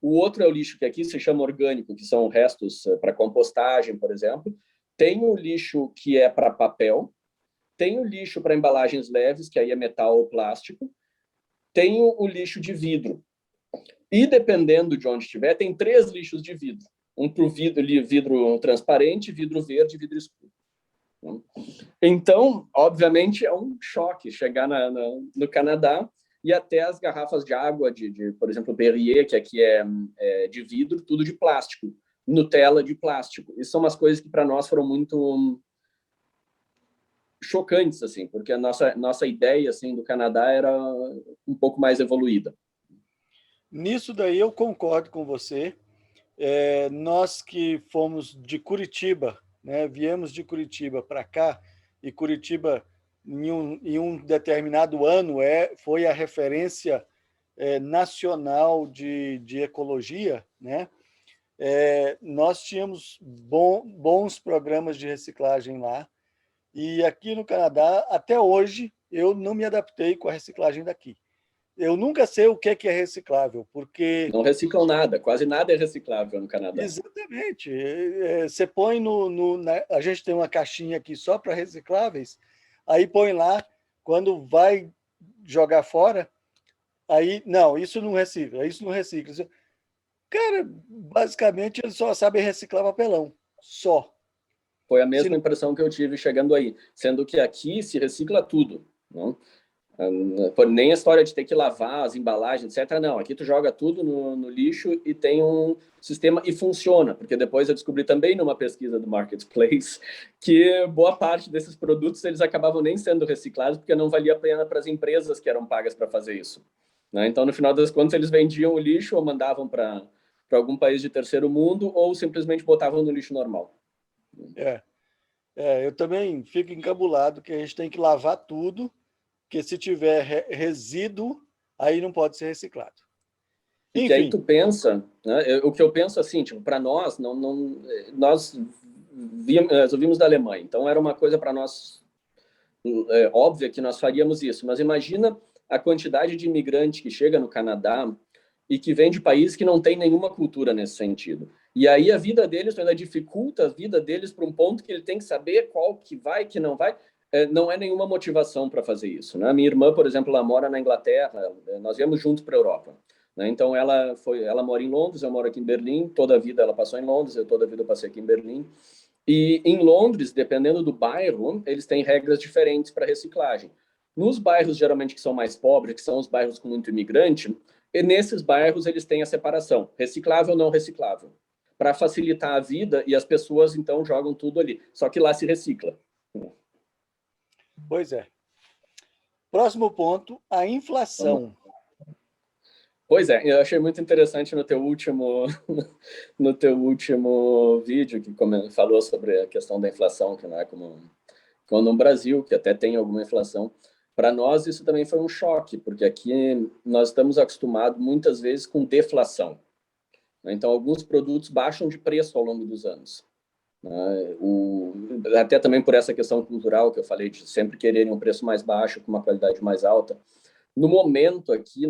O outro é o lixo que aqui se chama orgânico, que são restos para compostagem, por exemplo. Tem o lixo que é para papel. Tem o lixo para embalagens leves, que aí é metal ou plástico. Tem o lixo de vidro. E dependendo de onde estiver, tem 3 lixos de vidro. Um para o vidro transparente, vidro verde e vidro escuro. Então, obviamente, é um choque chegar no Canadá e até as garrafas de água, por exemplo, Perrier, que aqui é de vidro, tudo de plástico. Nutella de plástico. Isso são umas coisas que para nós foram muito chocantes, assim, porque a nossa ideia assim, do Canadá era um pouco mais evoluída. Nisso daí eu concordo com você. Nós que fomos de Curitiba, né, viemos de Curitiba para cá, e Curitiba, em um determinado ano, foi a referência nacional de ecologia, né? Nós tínhamos bons programas de reciclagem lá, e aqui no Canadá, até hoje, eu não me adaptei com a reciclagem daqui. Eu nunca sei o que é reciclável, porque... Não reciclam nada, quase nada é reciclável no Canadá. Exatamente. Você põe a gente tem uma caixinha aqui só para recicláveis, aí põe lá, quando vai jogar fora, aí, não, isso não recicla, isso não recicla. Cara, basicamente eles só sabem reciclar papelão, só. Foi a mesma impressão que eu tive chegando aí, sendo que aqui se recicla tudo, não? Nem a história de ter que lavar as embalagens, etc. Não, aqui tu joga tudo no lixo e tem um sistema e funciona, porque depois eu descobri também numa pesquisa do Marketplace que boa parte desses produtos eles acabavam nem sendo reciclados porque não valia a pena para as empresas que eram pagas para fazer isso, né? Então, no final das contas, eles vendiam o lixo ou mandavam para algum país de terceiro mundo ou simplesmente botavam no lixo normal. Eu também fico encabulado que a gente tem que lavar tudo, porque se tiver resíduo, aí não pode ser reciclado. E que aí tu pensa, né? O que eu penso assim, tipo, para nós, nós ouvimos da Alemanha, então era uma coisa para nós óbvia que nós faríamos isso, mas imagina a quantidade de imigrante que chega no Canadá e que vem de países que não tem nenhuma cultura nesse sentido. E aí a vida deles ainda dificulta a vida deles para um ponto que ele tem que saber qual que vai, que não vai. Não é nenhuma motivação para fazer isso, né? Minha irmã, por exemplo, ela mora na Inglaterra, nós viemos juntos para a Europa, né? Então ela mora em Londres, eu moro aqui em Berlim, toda a vida ela passou em Londres, toda a vida eu passei aqui em Berlim. E em Londres, dependendo do bairro, eles têm regras diferentes para reciclagem. Nos bairros geralmente que são mais pobres, que são os bairros com muito imigrante, e nesses bairros eles têm a separação, reciclável ou não reciclável, para facilitar a vida, e as pessoas então jogam tudo ali. Só que lá se recicla. Pois é. Próximo ponto, a inflação. Pois é, eu achei muito interessante no teu último vídeo que falou sobre a questão da inflação, que não é como no Brasil, que até tem alguma inflação. Para nós isso também foi um choque, porque aqui nós estamos acostumados muitas vezes com deflação. Então alguns produtos baixam de preço ao longo dos anos. Até também por essa questão cultural que eu falei, de sempre quererem um preço mais baixo, com uma qualidade mais alta. No momento aqui,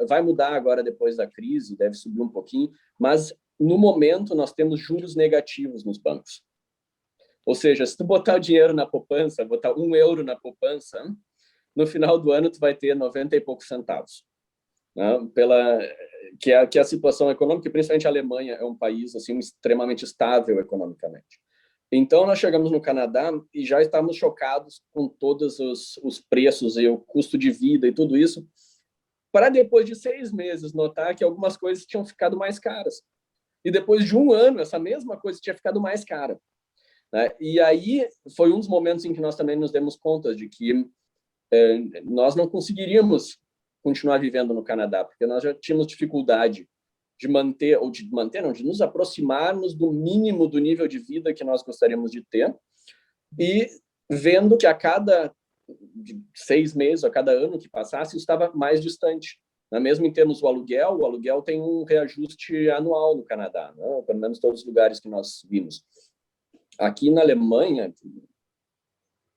vai mudar agora depois da crise, deve subir um pouquinho, mas no momento nós temos juros negativos nos bancos. Ou seja, se tu botar o dinheiro na poupança, botar €1 na poupança, no final do ano tu vai ter 90 e poucos centavos. Né? Que é a situação econômica, principalmente a Alemanha é um país assim extremamente estável economicamente. Então, nós chegamos no Canadá e já estávamos chocados com todos os preços e o custo de vida e tudo isso, para depois de 6 meses notar que algumas coisas tinham ficado mais caras. E depois de 1 ano, essa mesma coisa tinha ficado mais cara. Né? E aí foi um dos momentos em que nós também nos demos conta de que nós não conseguiríamos continuar vivendo no Canadá, porque nós já tínhamos dificuldade de nos aproximarmos do mínimo do nível de vida que nós gostaríamos de ter, e vendo que a cada 6 meses, a cada ano que passasse, isso estava mais distante. Mesmo em termos do aluguel, o aluguel tem um reajuste anual no Canadá, né? Pelo menos todos os lugares que nós vimos. Aqui na Alemanha,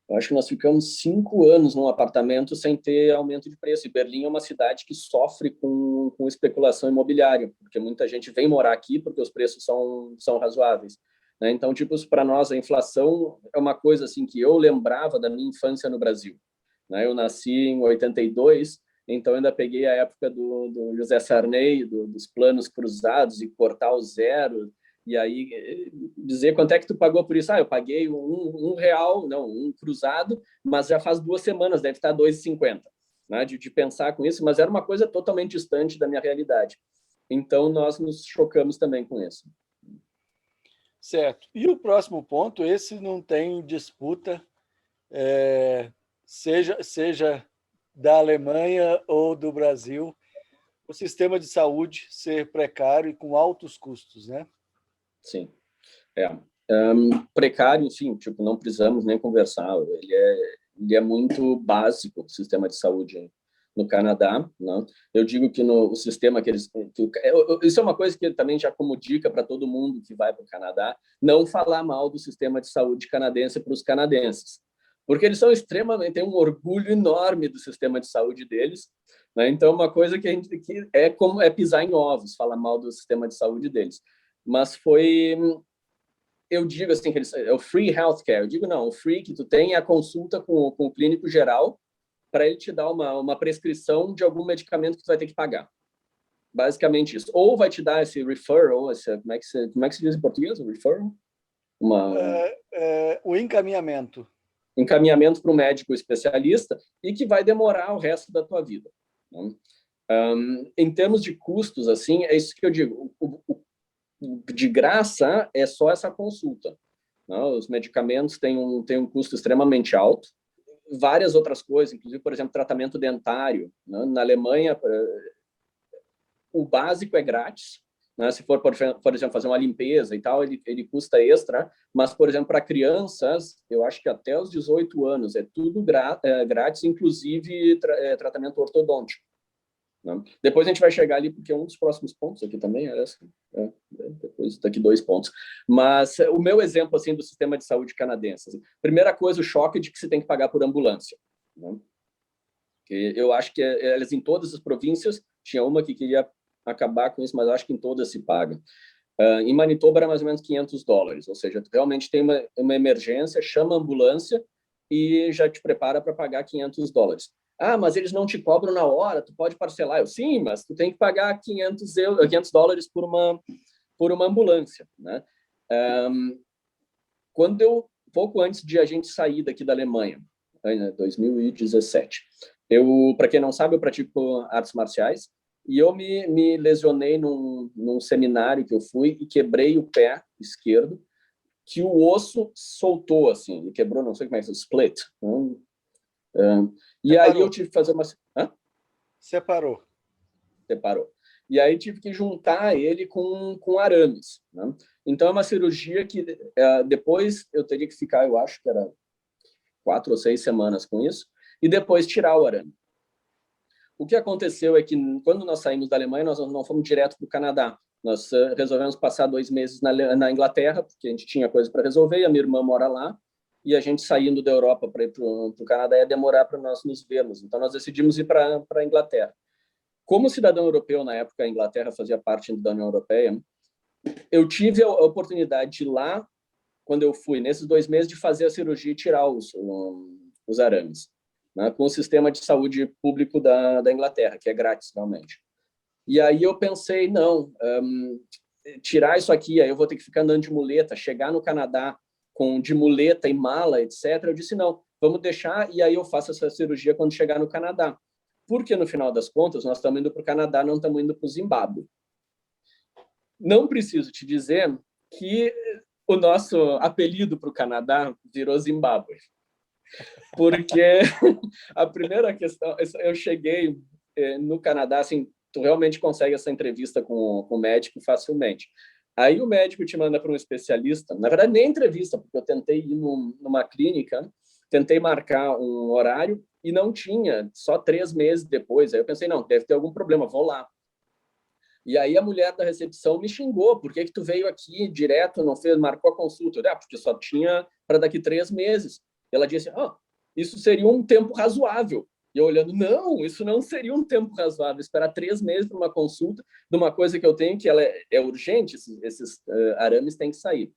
eu acho que nós ficamos 5 anos num apartamento sem ter aumento de preço. E Berlim é uma cidade que sofre com especulação imobiliária, porque muita gente vem morar aqui porque os preços são razoáveis. Né? Então, tipo, para nós, a inflação é uma coisa assim que eu lembrava da minha infância no Brasil. Né? Eu nasci em 82, então ainda peguei a época do José Sarney, dos planos cruzados e cortar o zero. E aí, dizer quanto é que tu pagou por isso? Eu paguei R$1, não, um cruzado, mas já faz 2 semanas, deve estar R$2,50. Né? De pensar com isso, mas era uma coisa totalmente distante da minha realidade. Então, nós nos chocamos também com isso. Certo. E o próximo ponto, esse não tem disputa, seja da Alemanha ou do Brasil, o sistema de saúde ser precário e com altos custos, né? Sim. Precário, sim, tipo, não precisamos nem conversar. Ele é muito básico, o sistema de saúde no Canadá. Né? Eu digo que o sistema que eles... isso é uma coisa que também já como dica para todo mundo que vai para o Canadá, não falar mal do sistema de saúde canadense para os canadenses. Porque eles são têm um orgulho enorme do sistema de saúde deles. Né? Então, uma coisa que é pisar em ovos, falar mal do sistema de saúde deles. Mas eu digo assim, que é o free healthcare. Eu digo, não, o free que tu tem é a consulta com o clínico geral para ele te dar uma prescrição de algum medicamento que tu vai ter que pagar. Basicamente isso. Ou vai te dar esse referral, como é que se diz em português? O referral? O encaminhamento. Encaminhamento para um médico especialista e que vai demorar o resto da tua vida. Né? Em termos de custos, assim, é isso que eu digo. De graça é só essa consulta. Né? Os medicamentos têm um custo extremamente alto. Várias outras coisas, inclusive, por exemplo, tratamento dentário. Né? Na Alemanha, o básico é grátis. Né? Se for, por exemplo, fazer uma limpeza e tal, ele custa extra. Mas, por exemplo, para crianças, eu acho que até os 18 anos é tudo grátis, inclusive tratamento ortodôntico. Né? Depois a gente vai chegar ali, porque um dos próximos pontos aqui também depois daqui 2 pontos. Mas o meu exemplo assim do sistema de saúde canadense, assim, primeira coisa, o choque de que você tem que pagar por ambulância. Né? Que eu acho que elas em todas as províncias, tinha uma que queria acabar com isso, mas acho que em todas se paga. Em Manitoba era mais ou menos $500, ou seja, tu realmente tem uma emergência, chama a ambulância e já te prepara para pagar $500. Ah, mas eles não te cobram na hora, tu pode parcelar. Sim, mas tu tem que pagar $500 por uma ambulância. Né? Pouco antes de a gente sair daqui da Alemanha, em 2017, para quem não sabe, eu pratico artes marciais e eu me lesionei num seminário que eu fui e quebrei o pé esquerdo, que o osso soltou, assim, e quebrou, não sei como é que é, split. E aí eu tive que fazer uma... Separou. E aí tive que juntar ele com arames. Né? Então é uma cirurgia que depois eu teria que ficar, eu acho que era 4 ou 6 semanas com isso, e depois tirar o arame. O que aconteceu é que quando nós saímos da Alemanha, nós não fomos direto para o Canadá. Nós resolvemos passar 2 meses na Inglaterra, porque a gente tinha coisa para resolver, e a minha irmã mora lá, e a gente saindo da Europa para ir para o Canadá ia demorar para nós nos vermos. Então, nós decidimos ir para a Inglaterra. Como cidadão europeu, na época, a Inglaterra fazia parte da União Europeia, eu tive a oportunidade de ir lá, quando eu fui, nesses 2 meses, de fazer a cirurgia e tirar os arames, né, com o sistema de saúde público da Inglaterra, que é grátis, realmente. E aí eu pensei, não, tirar isso aqui, aí eu vou ter que ficar andando de muleta, chegar no Canadá de muleta e mala, etc. Eu disse, não, vamos deixar, e aí eu faço essa cirurgia quando chegar no Canadá. Porque, no final das contas, nós estamos indo para o Canadá, não estamos indo para o Zimbábue. Não preciso te dizer que o nosso apelido para o Canadá virou Zimbábue. Porque a primeira questão, eu cheguei no Canadá, assim, tu realmente consegue essa entrevista com o médico facilmente. Aí o médico te manda para um especialista, na verdade nem entrevista, porque eu tentei ir numa clínica, tentei marcar um horário e não tinha, só 3 meses depois. Aí eu pensei, não, deve ter algum problema, vou lá. E aí a mulher da recepção me xingou, por que tu veio aqui direto, não marcou a consulta? Eu disse, porque só tinha para daqui 3 meses. Ela disse, isso seria um tempo razoável. E eu olhando, não, isso não seria um tempo razoável, esperar 3 meses para uma consulta de uma coisa que eu tenho que ela é urgente, esses arames têm que sair.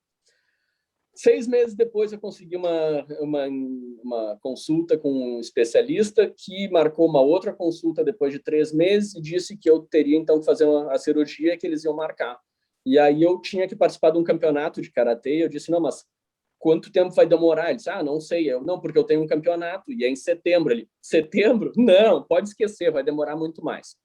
6 meses depois eu consegui uma consulta com um especialista que marcou uma outra consulta depois de 3 meses e disse que eu teria então que fazer a cirurgia que eles iam marcar. E aí eu tinha que participar de um campeonato de karatê. Eu disse, não, mas quanto tempo vai demorar? Ele disse, não sei. Não, porque eu tenho um campeonato e é em setembro. Ele, setembro? Não, pode esquecer, vai demorar muito mais.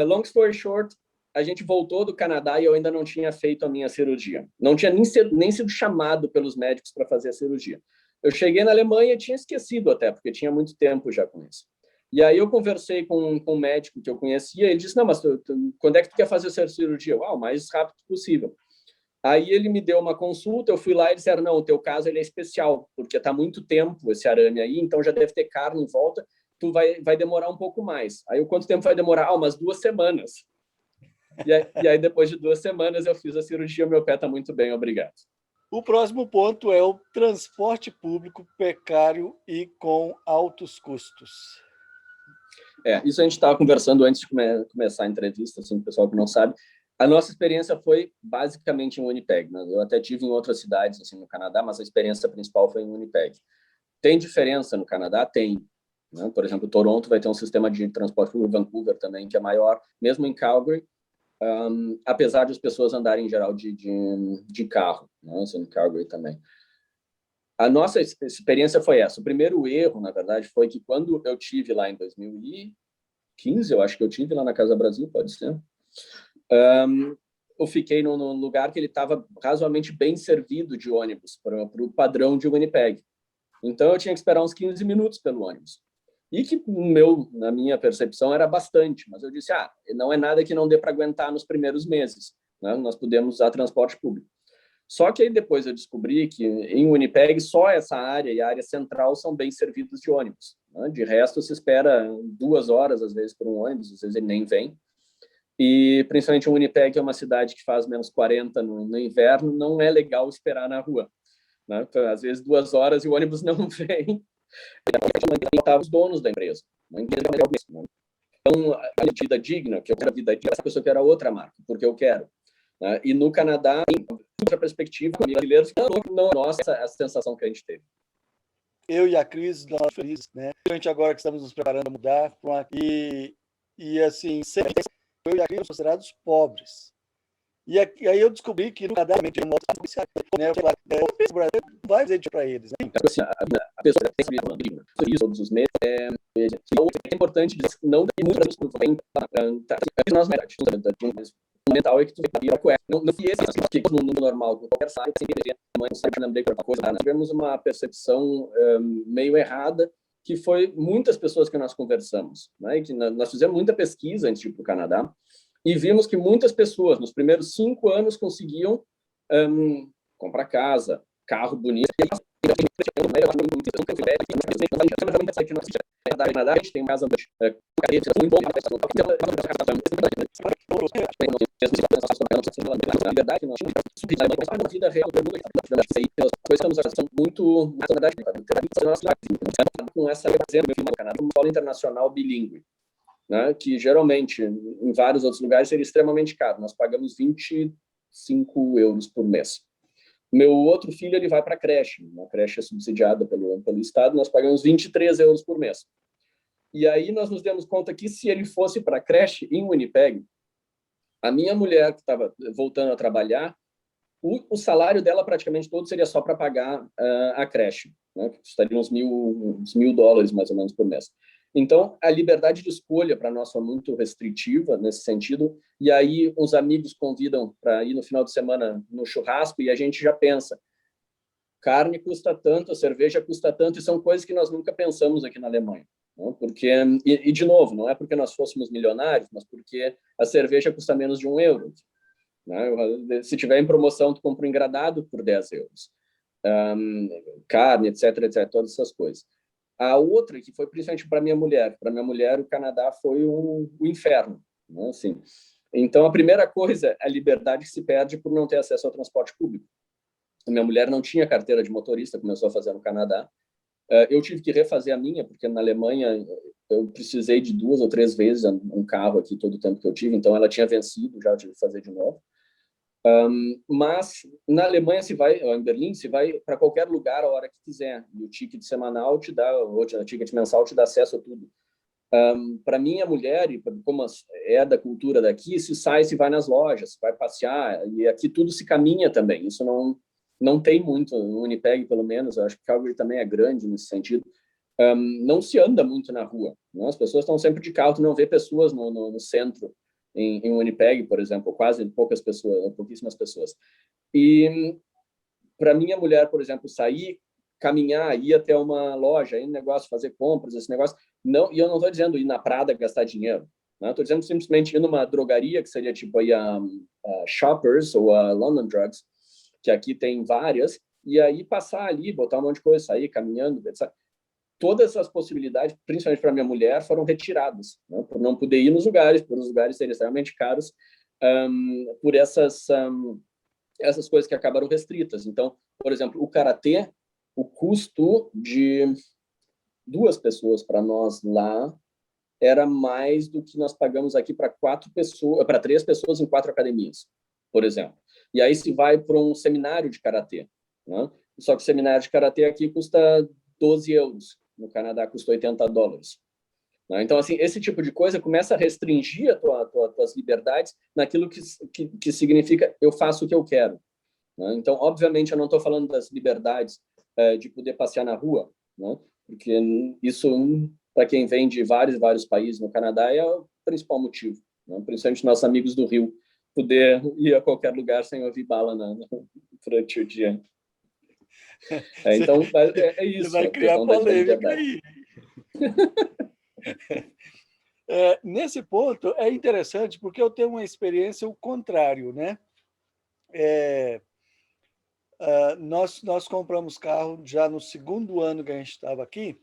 Long story short, a gente voltou do Canadá e eu ainda não tinha feito a minha cirurgia. Não tinha nem sido chamado pelos médicos para fazer a cirurgia. Eu cheguei na Alemanha e tinha esquecido até, porque tinha muito tempo já com isso. E aí eu conversei com um médico que eu conhecia, ele disse, não, mas quando é que tu quer fazer essa cirurgia? O mais rápido possível. Aí ele me deu uma consulta, eu fui lá e disseram, não, o teu caso ele é especial, porque está muito tempo esse arame aí, então já deve ter carne em volta, tu vai demorar um pouco mais. Aí quanto tempo vai demorar? Umas 2 semanas. E aí, depois de 2 semanas, eu fiz a cirurgia, meu pé está muito bem, obrigado. O próximo ponto é o transporte público precário e com altos custos. Isso a gente estava conversando antes de começar a entrevista, assim, o pessoal que não sabe. A nossa experiência foi basicamente em Winnipeg. Né? Eu até tive em outras cidades assim, no Canadá, mas a experiência principal foi em Winnipeg. Tem diferença no Canadá? Tem. Né? Por exemplo, Toronto vai ter um sistema de transporte público, Vancouver também, que é maior. Mesmo em Calgary, apesar de as pessoas andarem em geral de carro. né, assim, no Calgary também. A nossa experiência foi essa. O primeiro erro, na verdade, foi que quando eu tive lá em 2015, eu acho que eu tive lá na Casa Brasil, pode ser, eu fiquei num lugar que ele estava razoavelmente bem servido de ônibus para o padrão de Winnipeg. Então, eu tinha que esperar uns 15 minutos pelo ônibus. E que, na minha percepção, era bastante. Mas eu disse, não é nada que não dê para aguentar nos primeiros meses, né? Nós podemos usar transporte público. Só que aí depois eu descobri que em Winnipeg só essa área e a área central são bem servidos de ônibus, né? De resto, se espera 2 horas, às vezes, por um ônibus, às vezes ele nem vem. E principalmente Winnipeg, que é uma cidade que faz menos 40 no inverno, não é legal esperar na rua, né? Então, às vezes 2 horas e o ônibus não vem. Então, os donos da empresa. Né? Então, a medida digna, que eu quero a vida digna, essa pessoa quer outra marca, porque eu quero. Né? E no Canadá, em outra perspectiva, brasileiros, não é nossa a sensação que a gente teve. Eu e a Cris, nós felizes, né? Principalmente agora que estamos nos preparando a mudar para aqui. E assim, sempre eu e a Cris somos considerados pobres. E aí eu descobri que no Canadá tem uma outra especial, né? O Brasil não vai dizer para eles, né? Assim, a pessoa tem que ser todos os meses. É importante não dar muitas coisas. Fundamental é que tu vira cueca. Não que esse que no mundo normal, qualquer site, sem energia, mãe sai para lembrar qualquer coisa. Nós tivemos uma percepção meio errada, que foi muitas pessoas que nós conversamos, né? E que nós fizemos muita pesquisa antes de ir para o Canadá, e vimos que muitas pessoas, nos primeiros 5 anos, conseguiam comprar casa, carro bonito. A gente tem casa muito bom. Na verdade, nós temos uma vida real muito com essa uma escola internacional bilíngue, né, que geralmente em vários outros lugares seria extremamente caro. Nós pagamos 25 euros por mês. Meu outro filho ele vai para a creche, uma creche é subsidiada pelo Estado, nós pagamos 23 euros por mês. E aí nós nos demos conta que se ele fosse para a creche em Winnipeg, a minha mulher que estava voltando a trabalhar, o salário dela praticamente todo seria só para pagar a creche, né? Custaria uns $1.000 mais ou menos por mês. Então, a liberdade de escolha para nós foi muito restritiva nesse sentido, e aí os amigos convidam para ir no final de semana no churrasco, e a gente já pensa, carne custa tanto, a cerveja custa tanto, e são coisas que nós nunca pensamos aqui na Alemanha. Né? Porque, e de novo, não é porque nós fôssemos milionários, mas porque a cerveja custa menos de €1. Né? Se tiver em promoção, tu compra um engradado por 10 euros. Carne, etc, etc, todas essas coisas. A outra, que foi principalmente para minha mulher, o Canadá foi o inferno. Né? Assim, então, a primeira coisa é a liberdade que se perde por não ter acesso ao transporte público. A minha mulher não tinha carteira de motorista, começou a fazer no Canadá. Eu tive que refazer a minha, porque na Alemanha eu precisei de 2 ou 3 vezes um carro aqui todo o tempo que eu tive, então ela tinha vencido, já eu tive que fazer de novo. Mas na Alemanha em Berlim se vai para qualquer lugar a hora que quiser, e o ticket semanal te dá, ou o ticket mensal te dá acesso a tudo. Para minha mulher, e como é da cultura daqui, se vai nas lojas, vai passear, e aqui tudo se caminha também, isso não tem muito, no Winnipeg pelo menos, eu acho que Calgary também é grande nesse sentido, não se anda muito na rua, né? As pessoas estão sempre de carro, tu não vê pessoas no centro, em Winnipeg, por exemplo, quase pouquíssimas pessoas. E para minha mulher, por exemplo, sair, caminhar, ir até uma loja, ir no negócio, fazer compras, esse negócio, não, e eu não estou dizendo ir na Prada gastar dinheiro, né? Estou dizendo simplesmente ir numa drogaria, que seria tipo aí a Shoppers ou a London Drugs, que aqui tem várias, e aí passar ali, botar um monte de coisa, sair caminhando, etc. Todas as possibilidades, principalmente para minha mulher, foram retiradas, né? Por não poder ir nos lugares, por os lugares serem extremamente caros, por essas coisas que acabaram restritas. Então, por exemplo, o karatê, o custo de 2 pessoas para nós lá era mais do que nós pagamos aqui para 3 pessoas em 4 academias, por exemplo. E aí se vai para um seminário de karatê, né? Só que o seminário de karatê aqui custa 12 euros. No Canadá custa $80. Né? Então, assim, esse tipo de coisa começa a restringir tuas liberdades naquilo que significa eu faço o que eu quero. né? Então, obviamente, eu não estou falando das liberdades de poder passear na rua, né? Porque isso, para quem vem de vários países no Canadá, é o principal motivo, né? Principalmente nossos amigos do Rio, poder ir a qualquer lugar sem ouvir bala durante o dia. Então, é Você isso, vai a criar questão da polêmica liberdade. aí. Nesse ponto, é interessante, porque eu tenho uma experiência o contrário, né? Nós compramos carro já no segundo ano que a gente estava aqui,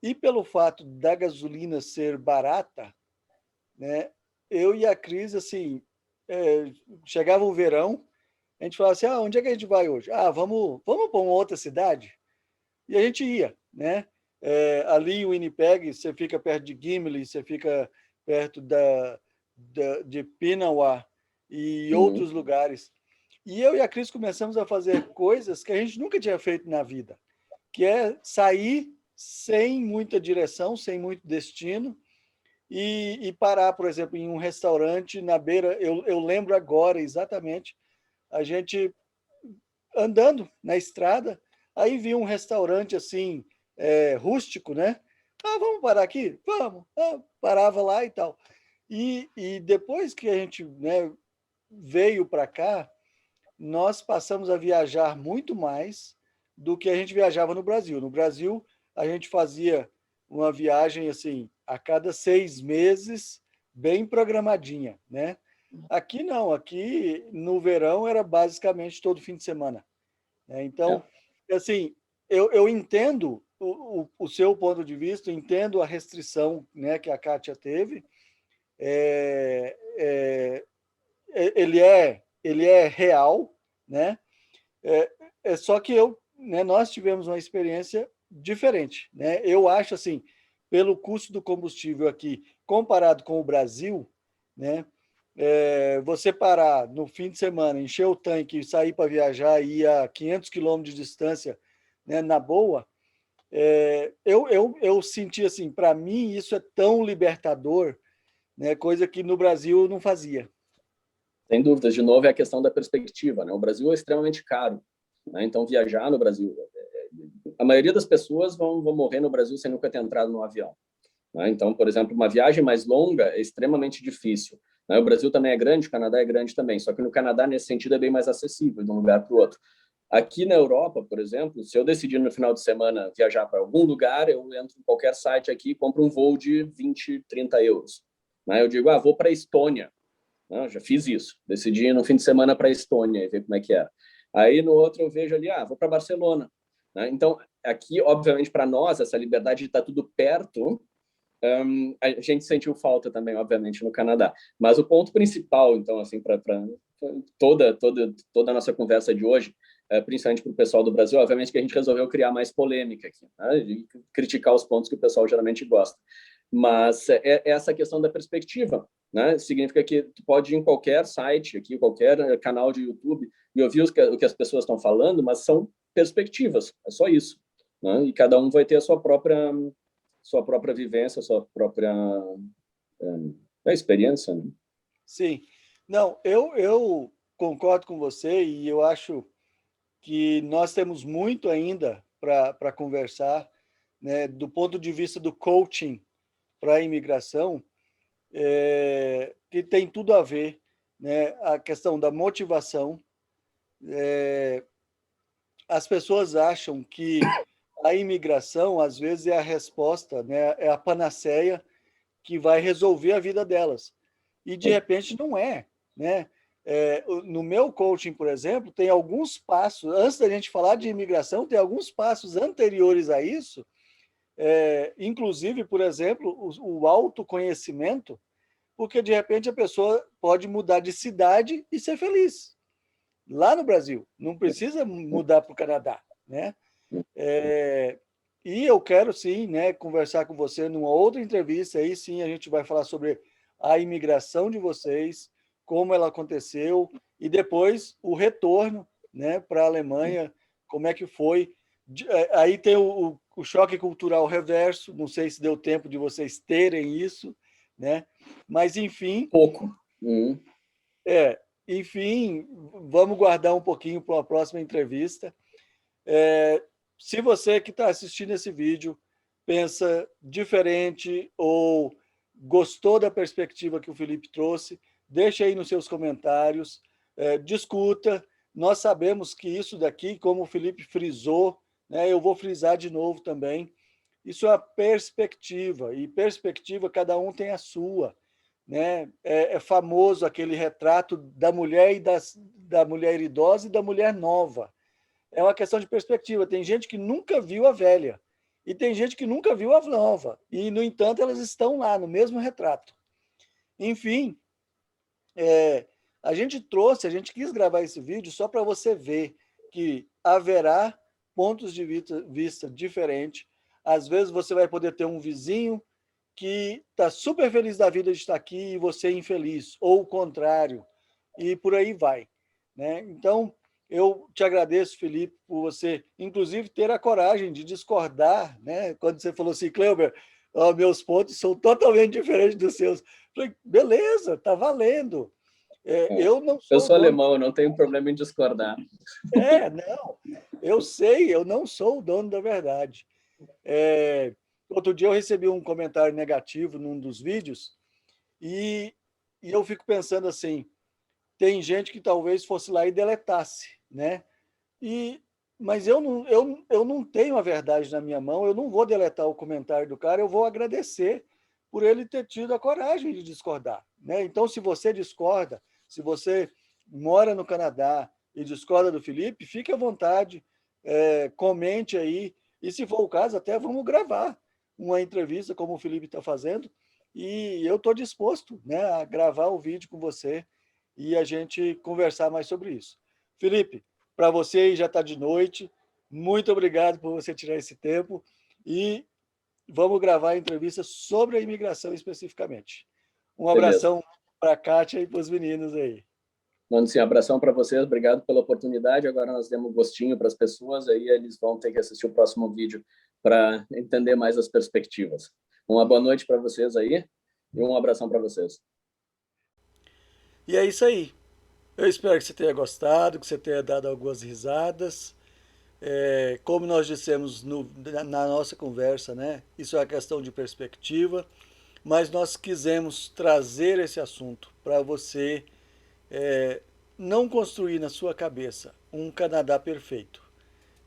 e pelo fato da gasolina ser barata, né? Eu e a Cris, assim, chegava o verão, a gente falava assim, onde é que a gente vai hoje? Vamos para uma outra cidade? E a gente ia, né? Ali em Winnipeg, você fica perto de Gimli, você fica perto de Pinawa e outros lugares. E eu e a Cris começamos a fazer coisas que a gente nunca tinha feito na vida, que é sair sem muita direção, sem muito destino, e parar, por exemplo, em um restaurante na beira. Eu lembro agora exatamente, a gente andando na estrada, aí vi um restaurante assim, rústico, né? Vamos parar aqui? Vamos. Parava lá e tal. E depois que a gente, né, veio para cá, nós passamos a viajar muito mais do que a gente viajava no Brasil. No Brasil, a gente fazia uma viagem assim, a cada 6 meses, bem programadinha, né? Aqui não, aqui no verão era basicamente todo fim de semana, né? Então, assim, eu entendo o seu ponto de vista, entendo a restrição, né, que a Kátia teve. É, é, ele é real, né? Só que né, nós tivemos uma experiência diferente, né? Eu acho assim, pelo custo do combustível aqui, comparado com o Brasil, né? Você parar no fim de semana, encher o tanque, sair para viajar e ir a 500 quilômetros de distância, né, na boa, eu senti assim, para mim isso é tão libertador, né? Coisa que no Brasil eu não fazia. Sem dúvidas, de novo, é a questão da perspectiva, né? O Brasil é extremamente caro, né? Então, viajar no Brasil, a maioria das pessoas vão morrer no Brasil sem nunca ter entrado no avião, né? Então, por exemplo, uma viagem mais longa é extremamente difícil, né? O Brasil também é grande, o Canadá é grande também, só que no Canadá, nesse sentido, é bem mais acessível de um lugar para o outro. Aqui na Europa, por exemplo, se eu decidir no final de semana viajar para algum lugar, eu entro em qualquer site aqui e compro um voo de 20, 30 euros. Né? Eu digo, vou para a Estônia. Não, já fiz isso. Decidi ir no fim de semana para a Estônia e ver como é que era. Aí no outro eu vejo ali, vou para Barcelona. Né? Então, aqui, obviamente, para nós, essa liberdade de estar tudo perto, a gente sentiu falta também, obviamente, no Canadá. Mas o ponto principal, então, assim, para toda a nossa conversa de hoje, principalmente para o pessoal do Brasil, obviamente que a gente resolveu criar mais polêmica aqui, né? E criticar os pontos que o pessoal geralmente gosta. Mas é essa questão da perspectiva, né? Significa que tu pode ir em qualquer site aqui, qualquer canal de YouTube e ouvir o que as pessoas estão falando, mas são perspectivas, é só isso, né? E cada um vai ter a sua própria vivência, a sua própria experiência, né? Sim. Não, eu concordo com você e eu acho que nós temos muito ainda para conversar, né, do ponto de vista do coaching para a imigração, que tem tudo a ver, né, a questão da motivação. As pessoas acham que a imigração, às vezes, é a resposta, né, é a panaceia que vai resolver a vida delas. E, de repente, não é, né? No meu coaching, por exemplo, tem alguns passos, antes da gente falar de imigração, tem alguns passos anteriores a isso, inclusive, por exemplo, o autoconhecimento, porque, de repente, a pessoa pode mudar de cidade e ser feliz. Lá no Brasil, não precisa mudar para o Canadá, né? E eu quero, sim, né, conversar com você numa outra entrevista, aí sim a gente vai falar sobre a imigração de vocês, como ela aconteceu, e depois o retorno, né, para a Alemanha, como é que foi. Aí tem o choque cultural reverso, não sei se deu tempo de vocês terem isso, né? Mas, enfim... Pouco. enfim, vamos guardar um pouquinho para uma próxima entrevista. Se você que está assistindo esse vídeo pensa diferente ou gostou da perspectiva que o Felipe trouxe, deixe aí nos seus comentários, discuta. Nós sabemos que isso daqui, como o Felipe frisou, né, eu vou frisar de novo também, isso é a perspectiva, e perspectiva cada um tem a sua. Né? É famoso aquele retrato da mulher e da mulher idosa e da mulher nova. É uma questão de perspectiva. Tem gente que nunca viu a velha e tem gente que nunca viu a nova. E, no entanto, elas estão lá, no mesmo retrato. Enfim, a gente quis gravar esse vídeo só para você ver que haverá pontos de vista diferentes. Às vezes você vai poder ter um vizinho que está super feliz da vida de estar aqui e você é infeliz, ou o contrário, e por aí vai. Né? Então, eu te agradeço, Felipe, por você, inclusive, ter a coragem de discordar, né? Quando você falou assim, Cleuber, meus pontos são totalmente diferentes dos seus. Eu falei, beleza, está valendo. Eu não sou. Eu sou alemão, eu não tenho problema em discordar. Não, eu sei, eu não sou o dono da verdade. Outro dia eu recebi um comentário negativo num dos vídeos e eu fico pensando assim, tem gente que talvez fosse lá e deletasse, né? Mas eu não tenho a verdade na minha mão, eu não vou deletar o comentário do cara, eu vou agradecer por ele ter tido a coragem de discordar. Né? Então, se você discorda, se você mora no Canadá e discorda do Felipe, fique à vontade, comente aí, e se for o caso, até vamos gravar uma entrevista como o Felipe está fazendo, e eu estou disposto, né, a gravar o vídeo com você e a gente conversar mais sobre isso. Felipe, para você já está de noite, muito obrigado por você tirar esse tempo e vamos gravar a entrevista sobre a imigração especificamente. Um abração para a Kátia e para os meninos aí. Mano, sim, abração para vocês, obrigado pela oportunidade. Agora nós demos gostinho para as pessoas, aí eles vão ter que assistir o próximo vídeo para entender mais as perspectivas. Uma boa noite para vocês aí e um abração para vocês. E é isso aí. Eu espero que você tenha gostado, que você tenha dado algumas risadas. Como nós dissemos na nossa conversa, né? Isso é uma questão de perspectiva, mas nós quisemos trazer esse assunto para você não construir na sua cabeça um Canadá perfeito.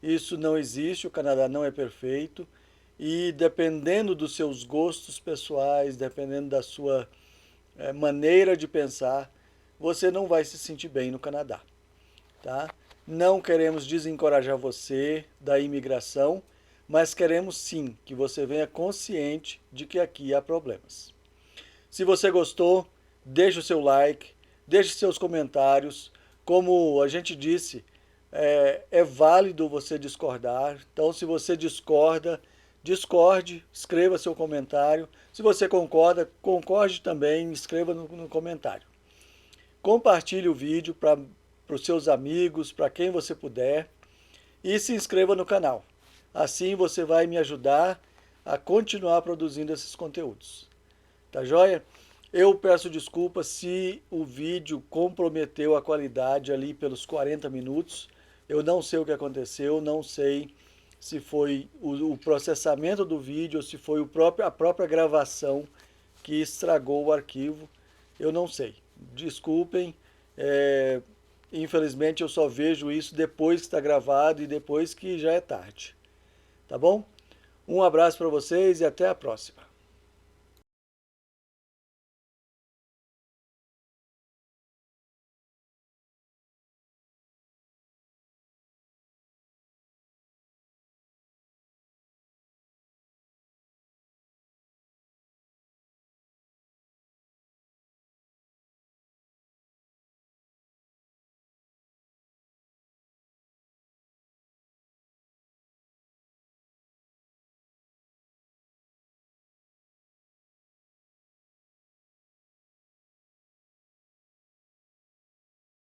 Isso não existe, o Canadá não é perfeito, e dependendo dos seus gostos pessoais, dependendo da sua maneira de pensar, você não vai se sentir bem no Canadá. Tá? Não queremos desencorajar você da imigração, mas queremos sim que você venha consciente de que aqui há problemas. Se você gostou, deixe o seu like, deixe seus comentários. Como a gente disse, é válido você discordar. Então, se você discorda, discorde, escreva seu comentário. Se você concorda, concorde também, escreva no comentário. Compartilhe o vídeo para os seus amigos, para quem você puder, e se inscreva no canal. Assim você vai me ajudar a continuar produzindo esses conteúdos. Tá joia? Eu peço desculpas se o vídeo comprometeu a qualidade ali pelos 40 minutos. Eu não sei o que aconteceu, não sei se foi o processamento do vídeo ou se foi a própria gravação que estragou o arquivo. Eu não sei. Desculpem. Infelizmente eu só vejo isso depois que está gravado e depois que já é tarde. Tá bom? Um abraço para vocês e até a próxima.